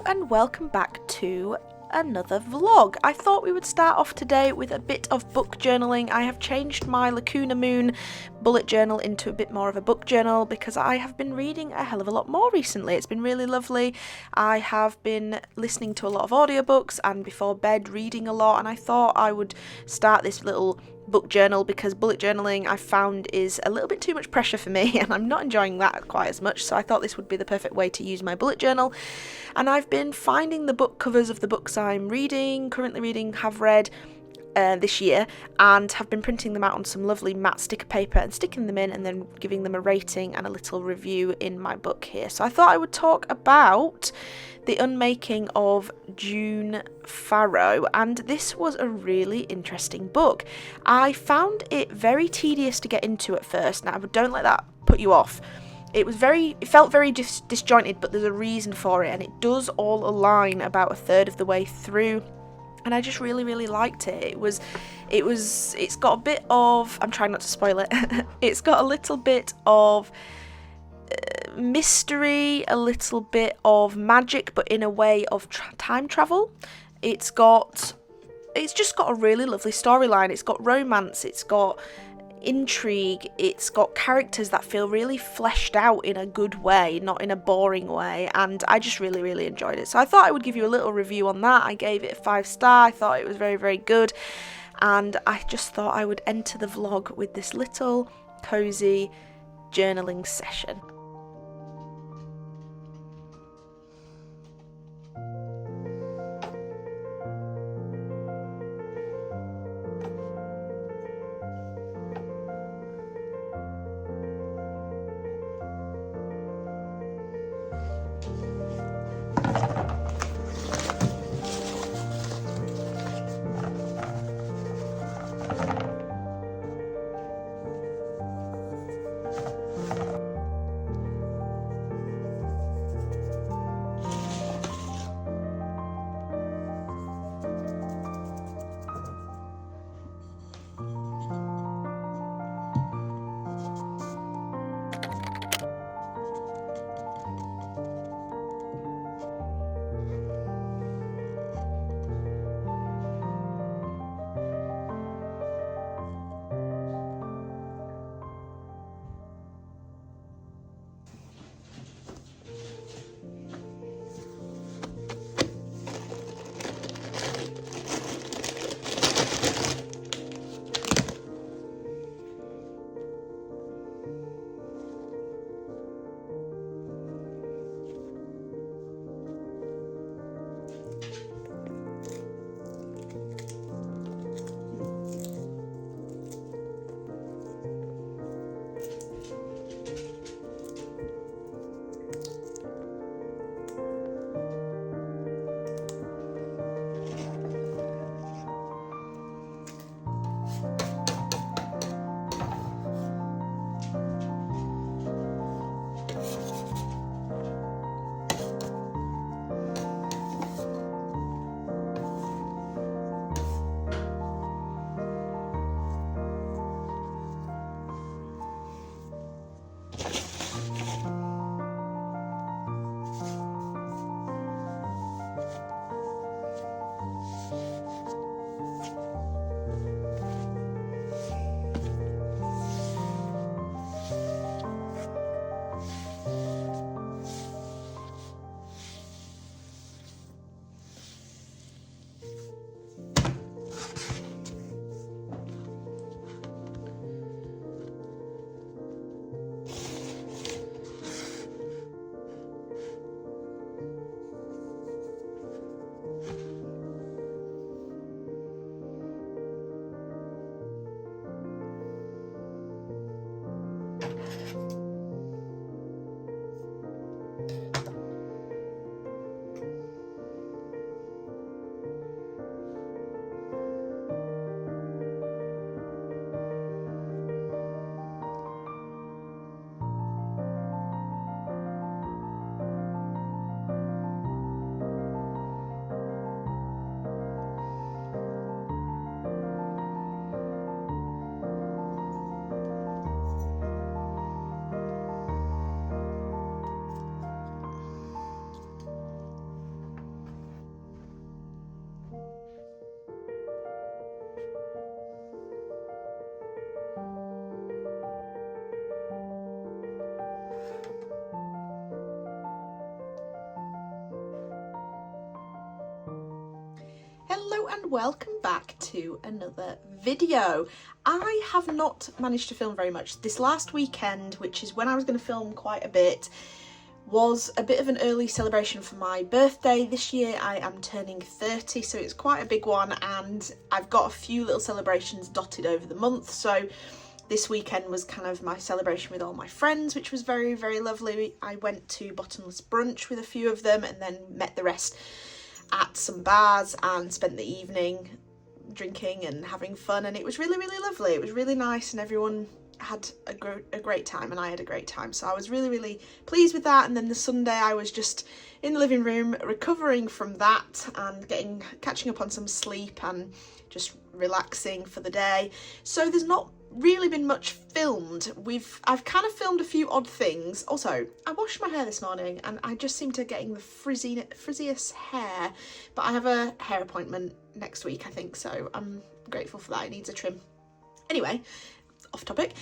and welcome back to another vlog. I thought we would start off today with a bit of book journaling. I have changed my Lacuna Moon bullet journal into a bit more of a book journal because I have been reading a hell of a lot more recently. It's been really lovely. I have been listening to a lot of audiobooks and before bed reading a lot, and I thought I would start this little book journal because bullet journaling I found is a little bit too much pressure for me and I'm not enjoying that quite as much, so I thought this would be the perfect way to use my bullet journal. And I've been finding the book covers of the books I'm currently reading, have read this year, and have been printing them out on some lovely matte sticker paper and sticking them in and then giving them a rating and a little review in my book here. So I thought I would talk about The Unmaking of June Farrow, and this was a really interesting book. I found it very tedious to get into at first. Now, don't let that put you off. It felt very disjointed, but there's a reason for it, and it does all align about a third of the way through. And I just really liked it. It's got a bit of, I'm trying not to spoil it, it's got a little bit of mystery, a little bit of magic, but in a way of time travel. It's just got a really lovely storyline. It's got romance, it's got intrigue, it's got characters that feel really fleshed out in a good way, not in a boring way, and I just really enjoyed it. So I thought I would give you a little review on that. I gave it a 5-star. I thought it was very good, and I just thought I would enter the vlog with this little cozy journaling session. and welcome back to another video. I have not managed to film very much. This last weekend, which is when I was going to film quite a bit, was a bit of an early celebration for my birthday. This year I am turning 30, so it's quite a big one, and I've got a few little celebrations dotted over the month. So this weekend was kind of my celebration with all my friends, which was very, very lovely. I went to bottomless brunch with a few of them and then met the rest at some bars and spent the evening drinking and having fun, and it was really, really lovely. It was really nice and everyone had a great time, and I had a great time, so I was really, really pleased with that. And then the Sunday I was just in the living room recovering from that and catching up on some sleep and just relaxing for the day. So there's not really been much filmed. I've kind of filmed a few odd things. Also, I washed my hair this morning and I just seem to getting the frizziest hair, but I have a hair appointment next week, I think, so I'm grateful for that. It needs a trim. Anyway, off topic.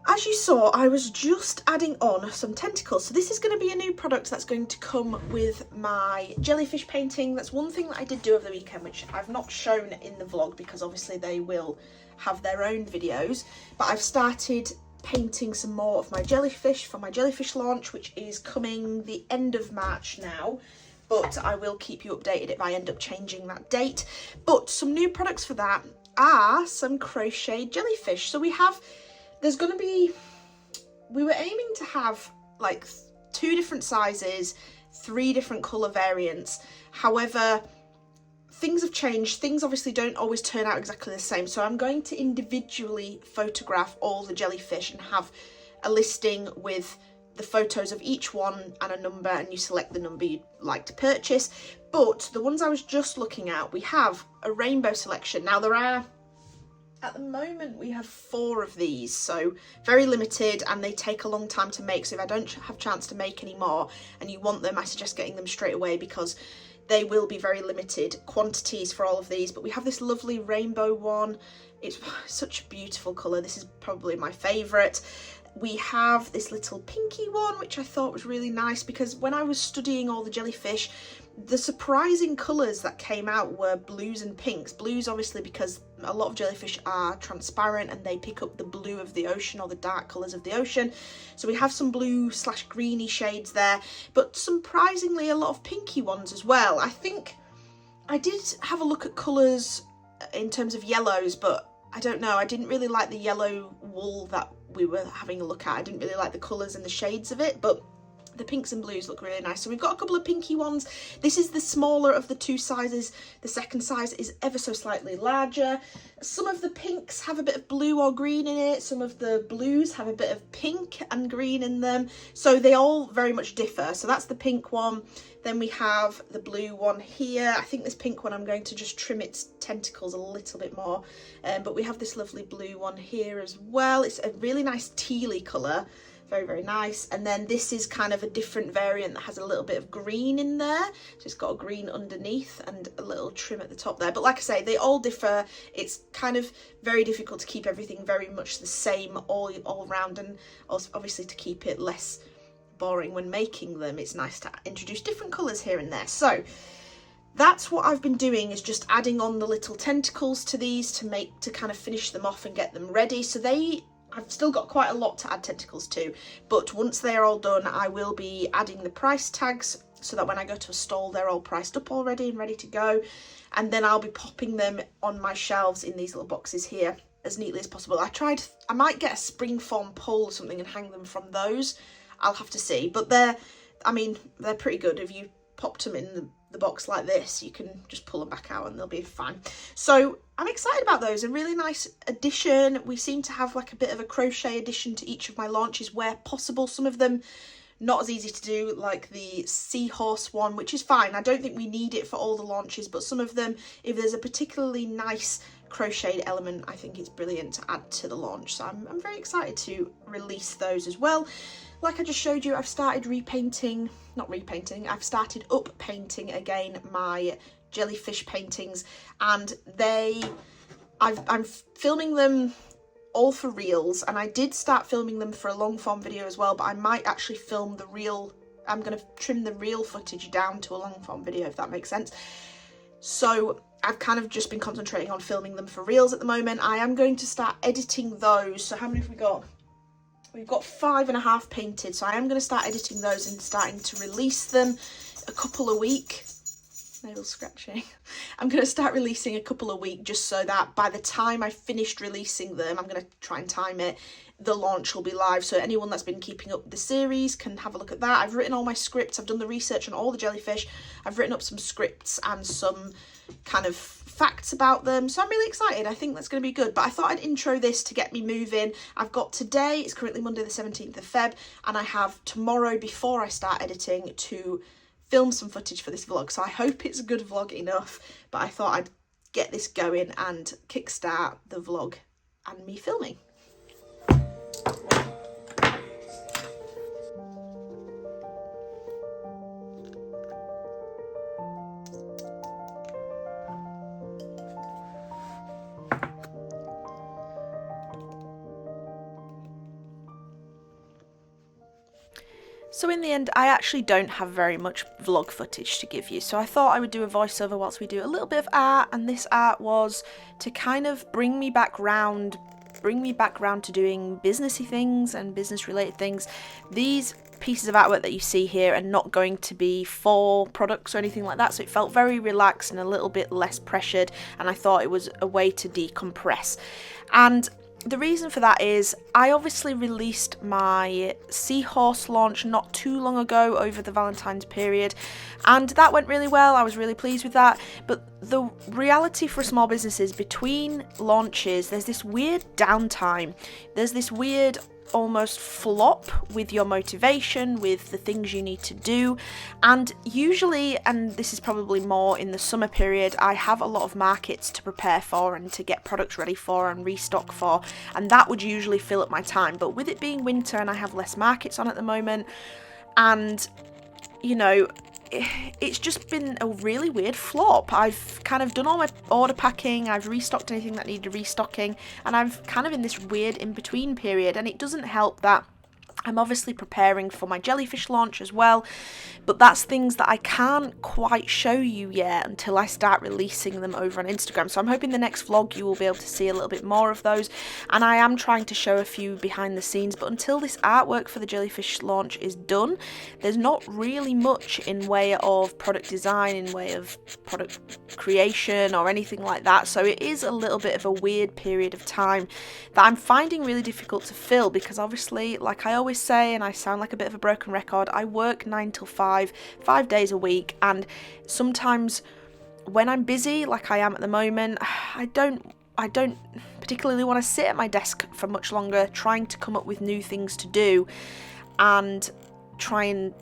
As you saw, I was just adding on some tentacles. So this is going to be a new product that's going to come with my jellyfish painting. That's one thing that I did do over the weekend, which I've not shown in the vlog because obviously they will have their own videos. But I've started painting some more of my jellyfish for my jellyfish launch, which is coming the end of March now. But I will keep you updated if I end up changing that date. But some new products for that are some crocheted jellyfish. So we were aiming to have like 2 different sizes, 3 different colour variants. However, things have changed. Things obviously don't always turn out exactly the same. So I'm going to individually photograph all the jellyfish and have a listing with the photos of each one and a number, and you select the number you'd like to purchase. But the ones I was just looking at, we have a rainbow selection. Now at the moment we have 4 of these, so very limited, and they take a long time to make. So if I don't have a chance to make any more and you want them, I suggest getting them straight away because they will be very limited quantities for all of these. But we have this lovely rainbow one. It's such a beautiful colour. This is probably my favourite. We have this little pinky one, which I thought was really nice because when I was studying all the jellyfish, the surprising colours that came out were blues and pinks. Blues obviously because a lot of jellyfish are transparent and they pick up the blue of the ocean or the dark colours of the ocean. So we have some blue/greeny shades there, but surprisingly a lot of pinky ones as well. I think I did have a look at colours in terms of yellows, but I don't know, I didn't really like the yellow wool that we were having a look at. I didn't really like the colours and the shades of it, but the pinks and blues look really nice. So we've got a couple of pinky ones. This is the smaller of the 2 sizes. The second size is ever so slightly larger. Some of the pinks have a bit of blue or green in it. Some of the blues have a bit of pink and green in them. So they all very much differ. So that's the pink one. Then we have the blue one here. I think this pink one I'm going to just trim its tentacles a little bit more. But we have this lovely blue one here as well. It's a really nice tealy colour. Very, very nice. And then this is kind of a different variant that has a little bit of green in there. So it's got a green underneath and a little trim at the top there. But like I say, they all differ. It's kind of very difficult to keep everything very much the same all round, and also obviously to keep it less boring when making them, it's nice to introduce different colours here and there. So that's what I've been doing, is just adding on the little tentacles to these to kind of finish them off and get them ready. So I've still got quite a lot to add tentacles to, but once they're all done, I will be adding the price tags so that when I go to a stall, they're all priced up already and ready to go. And then I'll be popping them on my shelves in these little boxes here as neatly as possible. I might get a springform pole or something and hang them from those. I'll have to see, but they're pretty good. If you popped them in the box like this, you can just pull them back out and they'll be fine. So I'm excited about those. A really nice addition. We seem to have like a bit of a crochet addition to each of my launches where possible. Some of them not as easy to do, like the seahorse one, which is fine. I don't think we need it for all the launches, but some of them, if there's a particularly nice crocheted element, I think it's brilliant to add to the launch. So I'm very excited to release those as well. Like I just showed you, I've started I've started up painting again my jellyfish paintings, and I'm filming them all for reels, and I did start filming them for a long form video as well, but I might actually film the reel. I'm going to trim the reel footage down to a long form video, if that makes sense. So I've kind of just been concentrating on filming them for reels at the moment. I am going to start editing those. So how many have we got? We've got 5.5 painted, so I am going to start editing those and starting to release them a couple a week. Nail scratching. I'm going to start releasing a couple a week just so that by the time I finished releasing them, I'm going to try and time it, the launch will be live. So anyone that's been keeping up the series can have a look at that. I've written all my scripts. I've done the research on all the jellyfish. I've written up some scripts and some kind of facts about them. So I'm really excited. I think that's going to be good. But I thought I'd intro this to get me moving. I've got today, it's currently Monday the 17th of Feb, and I have tomorrow before I start editing to film some footage for this vlog. So I hope it's a good vlog enough, but I thought I'd get this going and kickstart the vlog and me filming. So in the end, I actually don't have very much vlog footage to give you, so I thought I would do a voiceover whilst we do a little bit of art, and this art was to kind of bring me back round to doing businessy things and business related things. These pieces of artwork that you see here are not going to be for products or anything like that, so it felt very relaxed and a little bit less pressured, and I thought it was a way to decompress. And the reason for that is I obviously released my seahorse launch not too long ago over the Valentine's period, and that went really well. I was really pleased with that. But the reality for small businesses, between launches, there's this weird downtime. There's this weird almost flop with your motivation, with the things you need to do. And usually, and this is probably more in the summer period, I have a lot of markets to prepare for and to get products ready for and restock for, and that would usually fill up my time. But with it being winter and I have less markets on at the moment, and you know, it's just been a really weird flop. I've kind of done all my order packing, I've restocked anything that needed restocking, and I'm kind of in this weird in-between period, and it doesn't help that I'm obviously preparing for my jellyfish launch as well, but that's things that I can't quite show you yet until I start releasing them over on Instagram. So I'm hoping the next vlog you will be able to see a little bit more of those, and I am trying to show a few behind the scenes, but until this artwork for the jellyfish launch is done, there's not really much in way of product design, in way of product creation or anything like that. So it is a little bit of a weird period of time that I'm finding really difficult to fill, because obviously, like I always say, and I sound like a bit of a broken record, I work 9 till 5 days a week, and sometimes when I'm busy like I am at the moment, I don't particularly want to sit at my desk for much longer trying to come up with new things to do and try and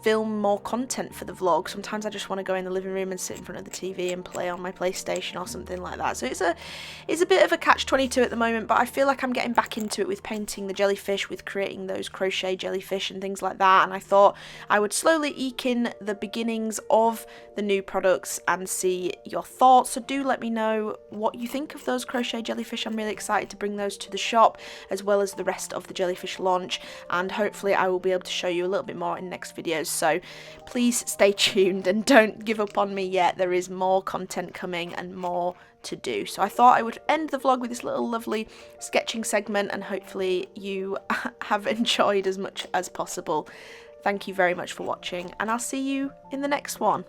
film more content for the vlog. Sometimes I just want to go in the living room and sit in front of the TV and play on my PlayStation or something like that. So it's a bit of a catch-22 at the moment, but I feel like I'm getting back into it with painting the jellyfish, with creating those crochet jellyfish and things like that, and I thought I would slowly eke in the beginnings of the new products and see your thoughts. So do let me know what you think of those crochet jellyfish. I'm really excited to bring those to the shop as well as the rest of the jellyfish launch, and hopefully I will be able to show you a little bit more in next videos. So please stay tuned and don't give up on me yet. There is more content coming and more to do. So I thought I would end the vlog with this little lovely sketching segment, and hopefully you have enjoyed as much as possible. Thank you very much for watching, and I'll see you in the next one.